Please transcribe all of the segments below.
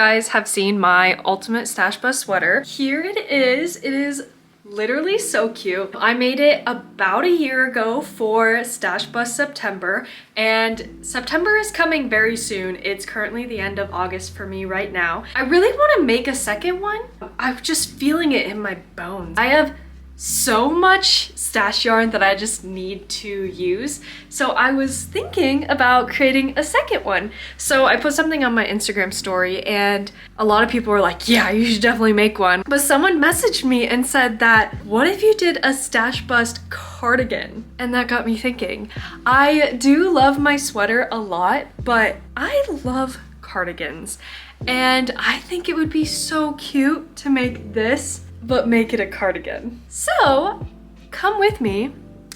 guys have seen my ultimate stash bust sweater. Here it is. It is literally so cute. I made it about a year ago for Stash Bust September, and September is coming very soon. It's currently the end of August for me right now. I really want to make a second one. I'm just feeling it in my bones. I have so much stash yarn that I just need to use. So I was thinking about creating a second one. So I put something on my Instagram story and a lot of people were like, yeah, you should definitely make one. But someone messaged me and said that, what if you did a stash bust cardigan? And that got me thinking. I do love my sweater a lot, but I love cardigans. And I think it would be so cute to make this but make it a cardigan. So come with me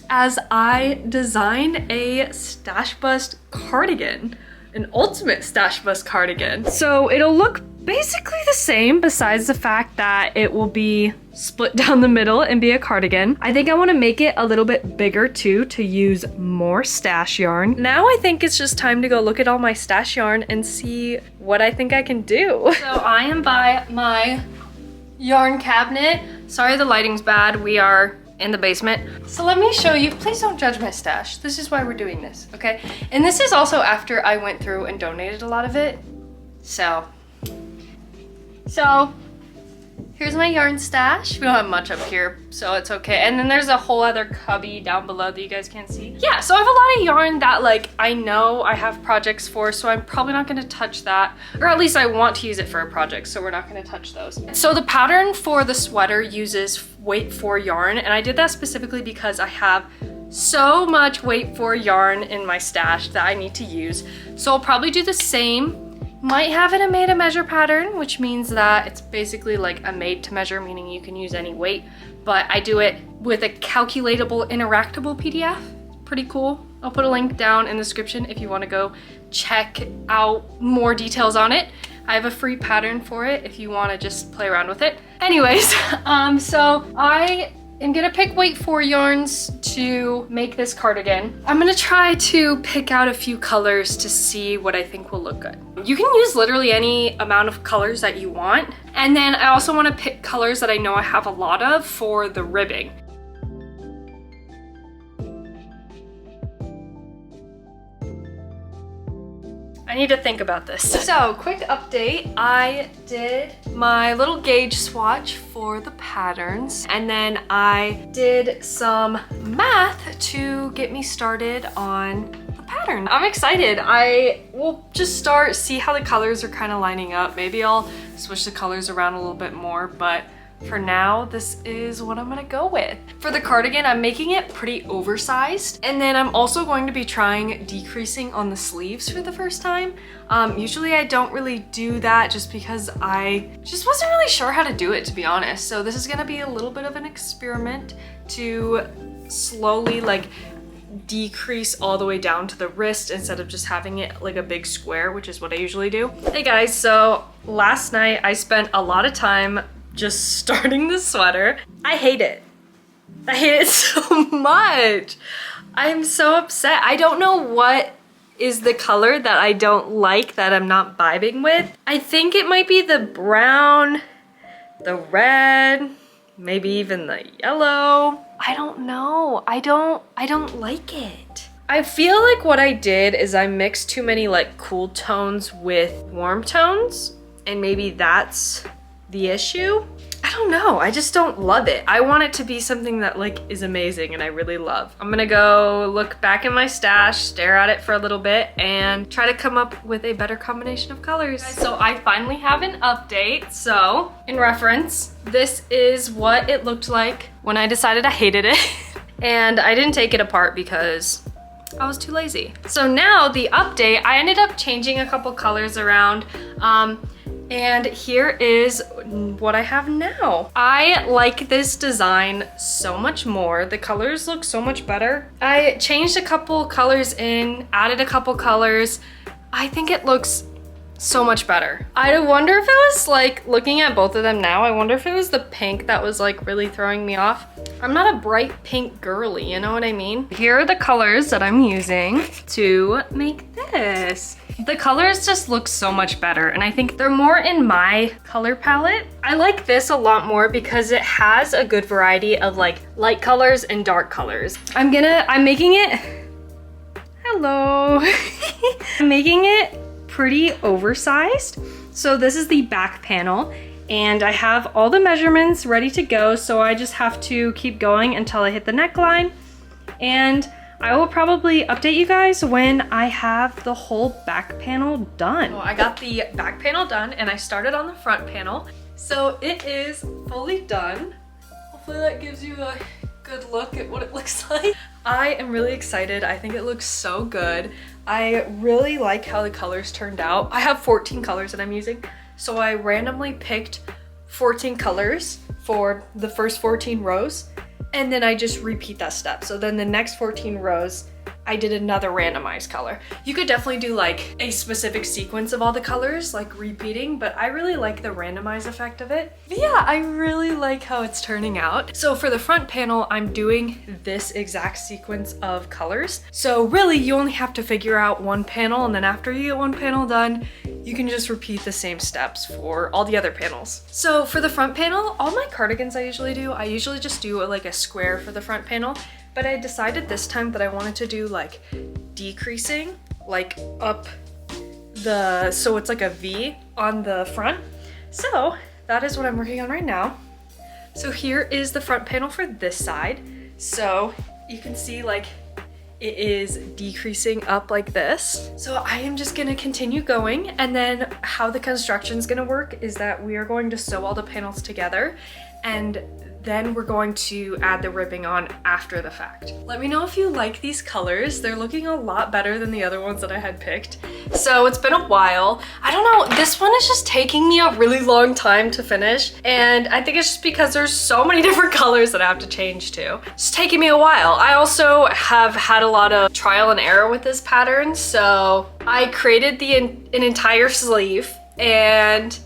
as I design a stash bust cardigan, an ultimate stash bust cardigan. So it'll look basically the same besides the fact that it will be split down the middle and be a cardigan. I think I want to make it a little bit bigger too to use more stash yarn. Now I think it's just time to go look at all my stash yarn and see what I think I can do. So I am by my yarn cabinet. Sorry the lighting's bad. We are in the basement. So let me show you. Please don't judge my stash. This is why we're doing this, okay? And this is also after I went through and donated a lot of it. So here's my yarn stash. We don't have much up here, so it's okay. And then there's a whole other cubby down below that you guys can't see. Yeah, so I have a lot of yarn that like I know I have projects for, so I'm probably not gonna touch that. Or at least I want to use it for a project, so we're not gonna touch those. So the pattern for the sweater uses weight 4 yarn, and I did that specifically because I have so much weight 4 yarn in my stash that I need to use. So I'll probably do the same. Might have it a made to measure pattern, which means that it's basically like a made to measure, meaning you can use any weight, but I do it with a calculatable interactable PDF. Pretty cool. I'll put a link down in the description if you want to go check out more details on it. I have a free pattern for it if you want to just play around with it. Anyways, so I am gonna pick weight 4 yarns to make this cardigan. I'm gonna try to pick out a few colors to see what I think will look good. You can use literally any amount of colors that you want. And then I also wanna pick colors that I know I have a lot of for the ribbing. I need to think about this. So, quick update. I did my little gauge swatch for the patterns, and then I did some math to get me started on the pattern. I'm excited. I will just start, see how the colors are kind of lining up. Maybe I'll switch the colors around a little bit more, but for now, this is what I'm gonna go with. For the cardigan, I'm making it pretty oversized. And then I'm also going to be trying decreasing on the sleeves for the first time. Usually I don't really do that just because I just wasn't really sure how to do it, to be honest. So this is gonna be a little bit of an experiment to slowly like decrease all the way down to the wrist instead of just having it like a big square, which is what I usually do. Hey guys, so last night I spent a lot of time just starting the sweater. I hate it. I hate it so much. I'm so upset. I don't know what is the color that I don't like, that I'm not vibing with. I think it might be the brown, the red, maybe even the yellow. I don't know. I don't like it. I feel like what I did is I mixed too many like cool tones with warm tones, and maybe that's the issue. I don't know, I just don't love it. I want it to be something that like is amazing and I really love. I'm gonna go look back in my stash, stare at it for a little bit, and try to come up with a better combination of colors. So I finally have an update. So in reference, this is what it looked like when I decided I hated it. And I didn't take it apart because I was too lazy. So now the update, I ended up changing a couple colors around. And here is what I have now. I like this design so much more. The colors look so much better. I changed a couple colors in, added a couple colors. I think it looks so much better. I wonder if it was like, looking at both of them now, I wonder if it was the pink that was like really throwing me off. I'm not a bright pink girly, you know what I mean? Here are the colors that I'm using to make this. The colors just look so much better, and I think they're more in my color palette. I like this a lot more because it has a good variety of like light colors and dark colors. I'm making it, hello. I'm making it pretty oversized. So this is the back panel, and I have all the measurements ready to go, so I just have to keep going until I hit the neckline, and I will probably update you guys when I have the whole back panel done. I got the back panel done, and I started on the front panel. So it is fully done. Hopefully that gives you a good look at what it looks like. I am really excited. I think it looks so good. I really like how the colors turned out. I have 14 colors that I'm using, so I randomly picked 14 colors for the first 14 rows, and then I just repeat that step. So then the next 14 rows, I did another randomized color. You could definitely do like a specific sequence of all the colors, like repeating, but I really like the randomized effect of it. But yeah, I really like how it's turning out. So for the front panel, I'm doing this exact sequence of colors. So really, you only have to figure out one panel, and then after you get one panel done, you can just repeat the same steps for all the other panels. So for the front panel, all my cardigans I usually just do like a square for the front panel. But I decided this time that I wanted to do like decreasing, like up the, so it's like a V on the front. So that is what I'm working on right now. So here is the front panel for this side. So you can see like it is decreasing up like this. So I am just gonna continue going, and then how the construction is gonna work is that we are going to sew all the panels together, and then we're going to add the ribbing on after the fact. Let me know if you like these colors. They're looking a lot better than the other ones that I had picked. So it's been a while. I don't know, this one is just taking me a really long time to finish, and I think it's just because there's so many different colors that I have to change to. It's taking me a while. I also have had a lot of trial and error with this pattern, so I created an entire sleeve, and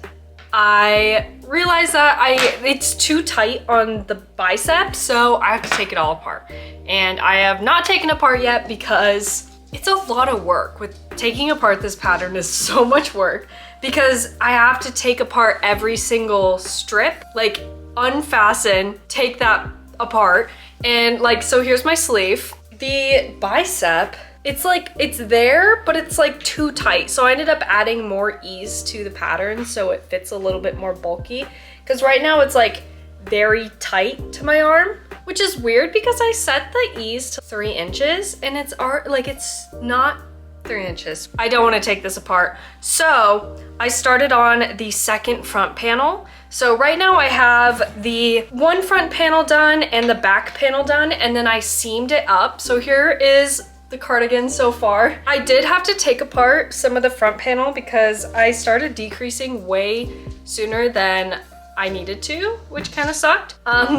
I realized that it's too tight on the bicep, so I have to take it all apart. And I have not taken it apart yet because it's a lot of work. With taking apart this pattern is so much work because I have to take apart every single strip, like unfasten, take that apart. And like, so here's my sleeve. The bicep, it's like, it's there, but it's like too tight. So I ended up adding more ease to the pattern so it fits a little bit more bulky. Because right now it's like very tight to my arm, which is weird because I set the ease to 3 inches and it's not 3 inches. I don't want to take this apart. So I started on the second front panel. So right now I have the one front panel done and the back panel done, and then I seamed it up. So here is the cardigan so far. I did have to take apart some of the front panel because I started decreasing way sooner than I needed to, which kind of sucked.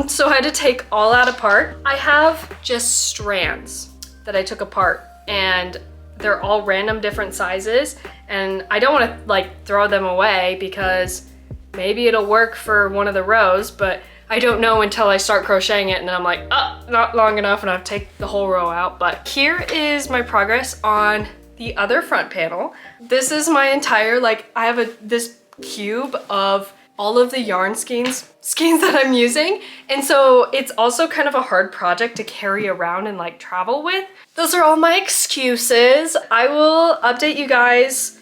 So I had to take all that apart. I have just strands that I took apart, and they're all random different sizes, and I don't want to like throw them away because maybe it'll work for one of the rows, but I don't know until I start crocheting it, and then I'm like, oh, not long enough, and I have to take the whole row out. But here is my progress on the other front panel. This is my entire, like, I have this cube of all of the yarn skeins that I'm using, and so it's also kind of a hard project to carry around and like travel with. Those are all my excuses. I will update you guys.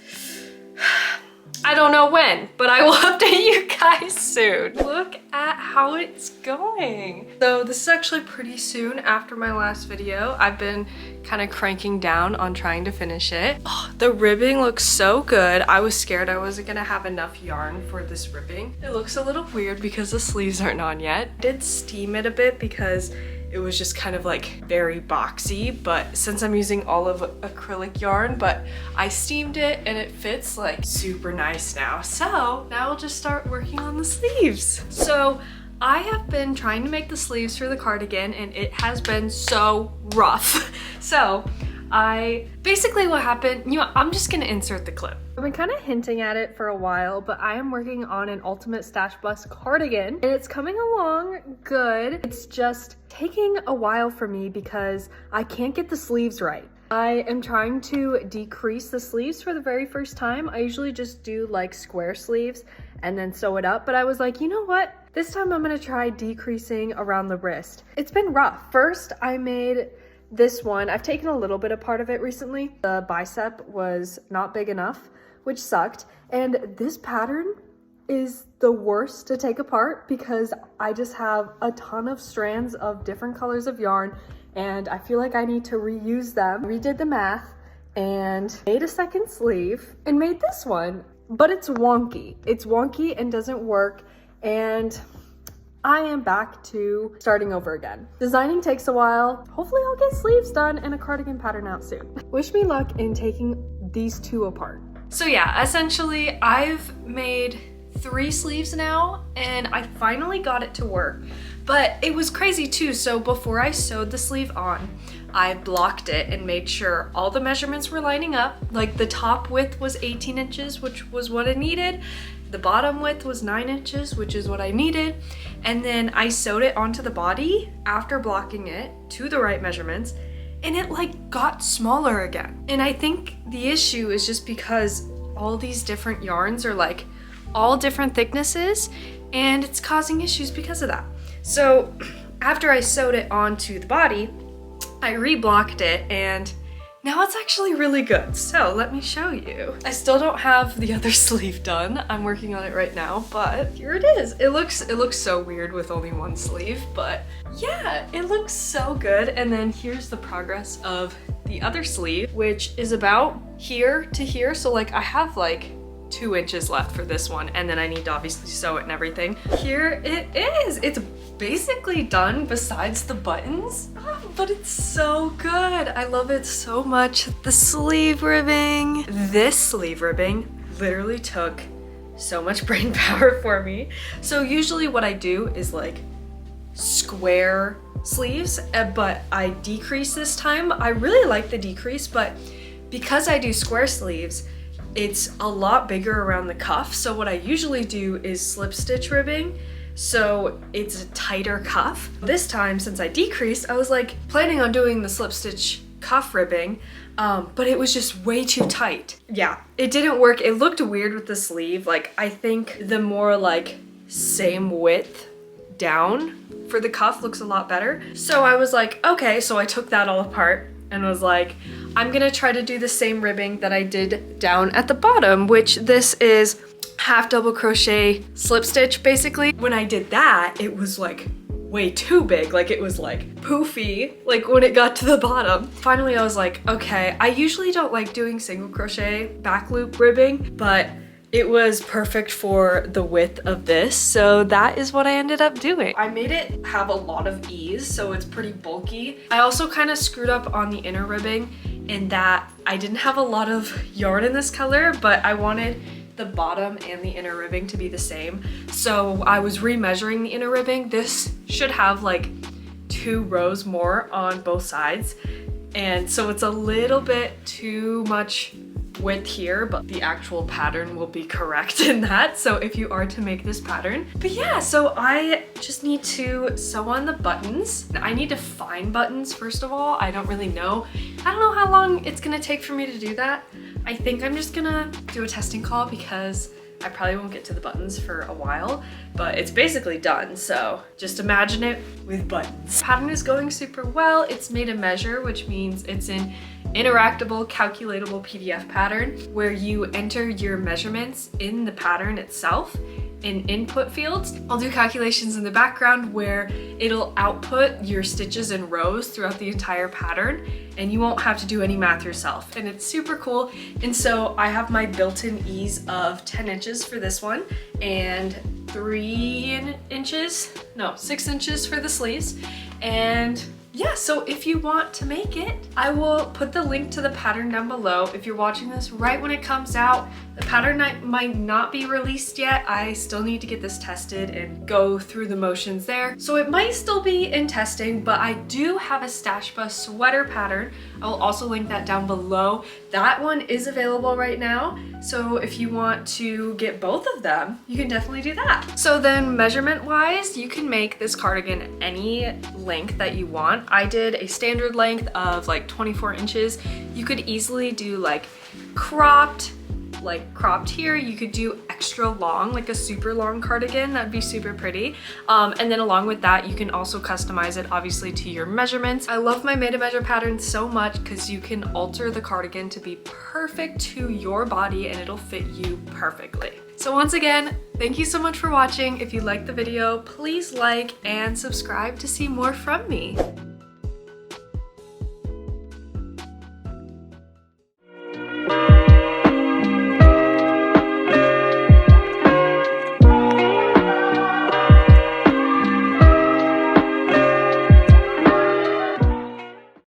I don't know when, but I will update you guys soon. Look at how it's going. So this is actually pretty soon after my last video. I've been kind of cranking down on trying to finish it. Oh, the ribbing looks so good. I was scared I wasn't gonna have enough yarn for this ribbing. It looks a little weird because the sleeves aren't on yet. I did steam it a bit because it was just kind of like very boxy, but since I'm using all of acrylic yarn, but I steamed it and it fits like super nice now. So now we'll just start working on the sleeves. So I have been trying to make the sleeves for the cardigan and it has been so rough. So basically what happened, you know, I'm just gonna insert the clip. I've been kind of hinting at it for a while, but I am working on an ultimate stash bust cardigan and it's coming along good. It's just taking a while for me because I can't get the sleeves right. I am trying to decrease the sleeves for the very first time. I usually just do like square sleeves and then sew it up, but I was like, you know what? This time I'm gonna try decreasing around the wrist. It's been rough. First, I made this one. I've taken a little bit apart of it recently. The bicep was not big enough, which sucked. And this pattern is the worst to take apart because I just have a ton of strands of different colors of yarn and I feel like I need to reuse them. Redid the math and made a second sleeve and made this one, but it's wonky. It's wonky and doesn't work, and I am back to starting over again. Designing takes a while. Hopefully I'll get sleeves done and a cardigan pattern out soon. Wish me luck in taking these two apart. So yeah, essentially I've made 3 sleeves now and I finally got it to work, but it was crazy too. So before I sewed the sleeve on, I blocked it and made sure all the measurements were lining up. Like the top width was 18 inches, which was what I needed. The bottom width was 9 inches, which is what I needed. And then I sewed it onto the body after blocking it to the right measurements, and it like got smaller again. And I think the issue is just because all these different yarns are like all different thicknesses, and it's causing issues because of that. So after I sewed it onto the body, I reblocked it and now it's actually really good. So let me show you. I still don't have the other sleeve done. I'm working on it right now, but here it is. It looks so weird with only one sleeve, but yeah, it looks so good. And then here's the progress of the other sleeve, which is about here to here. So like I have like 2 inches left for this one, and then I need to obviously sew it and everything. Here it is. It's basically done besides the buttons, but it's so good. I love it so much. The sleeve ribbing. This sleeve ribbing literally took so much brain power for me. So usually what I do is like square sleeves, but I decrease this time. I really like the decrease, but because I do square sleeves, it's a lot bigger around the cuff. So what I usually do is slip stitch ribbing, so it's a tighter cuff. This time, since I decreased, I was like planning on doing the slip stitch cuff ribbing, but it was just way too tight. Yeah, it didn't work. It looked weird with the sleeve. Like I think the more like same width down for the cuff looks a lot better. So I was like, okay, so I took that all apart and was like, I'm gonna try to do the same ribbing that I did down at the bottom, which this is half double crochet slip stitch basically. When I did that, it was like way too big. Like it was like poofy, like when it got to the bottom. Finally, I was like, okay, I usually don't like doing single crochet back loop ribbing, but it was perfect for the width of this, so that is what I ended up doing. I made it have a lot of ease, so it's pretty bulky. I also kind of screwed up on the inner ribbing in that I didn't have a lot of yarn in this color, but I wanted the bottom and the inner ribbing to be the same. So I was remeasuring the inner ribbing. This should have like 2 rows more on both sides, and so it's a little bit too much width here, but the actual pattern will be correct in that, so if you are to make this pattern. But yeah, so I just need to sew on the buttons. I need to find buttons first of all. I don't really know. I don't know how long it's gonna take for me to do that. I think I'm just gonna do a testing call because I probably won't get to the buttons for a while, but it's basically done, so just imagine it with buttons. The pattern is going super well. It's made a measure, which means it's an interactable, calculatable PDF pattern where you enter your measurements in the pattern itself in input fields. I'll do calculations in the background where it'll output your stitches in rows throughout the entire pattern, and you won't have to do any math yourself. And it's super cool. And so I have my built-in ease of 10 inches for this one and 6 inches for the sleeves. And yeah, so if you want to make it, I will put the link to the pattern down below. If you're watching this right when it comes out, The pattern might not be released yet. I still need to get this tested and go through the motions there. So it might still be in testing, but I do have a Stash Bus sweater pattern. I will also link that down below. That one is available right now. So if you want to get both of them, you can definitely do that. So then measurement wise, you can make this cardigan any length that you want. I did a standard length of like 24 inches. You could easily do like cropped here. You could do extra long, like a super long cardigan. That'd be super pretty. And then along with that, you can also customize it obviously to your measurements. I love my made to measure pattern so much because you can alter the cardigan to be perfect to your body and it'll fit you perfectly. So once again, thank you so much for watching. If you liked the video, please like and subscribe to see more from me.